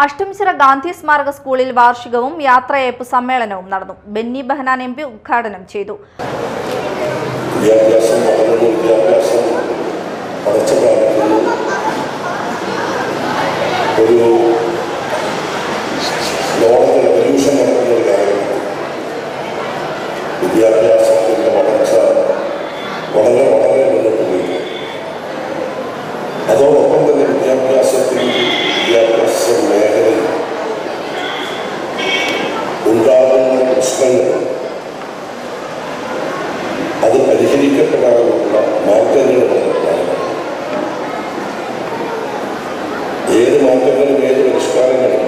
അഷ്ടമിച്ചിറ ഗാന്ധി സ്മാരക സ്കൂളിൽ വാർഷികവും യാത്രയയപ്പ് സമ്മേളനവും നടന്നു. ബെന്നി ബെഹനാൻ എംപി ഉദ്ഘാടനം ചെയ്തു. വിദ്യാഭ്യാസത്തിന്റെ വളർച്ച വളരെ മുന്നോട്ട് പോയി. അതോടൊപ്പം തന്നെ വിദ്യാഭ്യാസ മേഖലയിൽ ഉണ്ടാകുന്ന പ്രശ്നങ്ങൾ അത് പരിഹരിക്കപ്പെടാനുള്ള മാർഗങ്ങളുണ്ട്. ഏത് മാറ്റങ്ങളും ഏത് പരിഷ്കാരങ്ങളും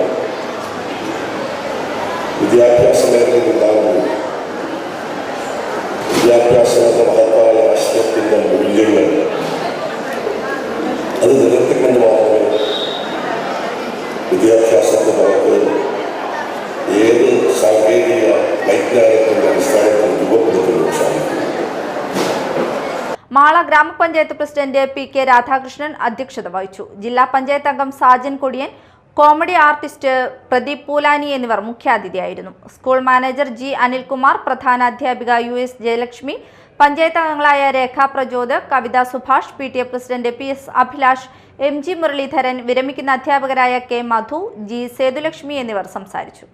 വിദ്യാഭ്യാസ മേഖലയിൽ ഉണ്ടാകുമ്പോൾ വിദ്യാഭ്യാസത്തിന്റെ മഹത്തായ ആശയത്തിന്റെ മൂല്യങ്ങൾ അത് നിലനിർത്തിക്കൊണ്ട് മാത്രമേ വിദ്യാഭ്യാസത്തെ നമുക്ക് ഏത് സാങ്കേതിക വൈജ്ഞാനികത്തിന്റെ അടിസ്ഥാനത്തിൽ രൂപപ്പെടുത്തുവാൻ സാധിക്കും. മാള ഗ്രാമപഞ്ചായത്ത് പ്രസിഡന്റ് PK രാധാകൃഷ്ണൻ അധ്യക്ഷത വഹിച്ചു. ജില്ലാ പഞ്ചായത്ത് അംഗം സാജൻ കൊടിയൻ, കോമഡി ആർട്ടിസ്റ്റ് പ്രദീപ് പൂലാനി എന്നിവർ മുഖ്യാതിഥിയായിരുന്നു. സ്കൂൾ മാനേജർ G അനിൽകുമാർ, പ്രധാന അധ്യാപിക US ജയലക്ഷ്മി, പഞ്ചായത്ത് അംഗങ്ങളായ Rekha Prachod, Kavitha Subhash, PTA president PS Abhilash, MG Muralidharan, വിരമിക്കുന്ന അധ്യാപകരായ K മധു, G സേതുലക്ഷ്മി എന്നിവർ സംസാരിച്ചു.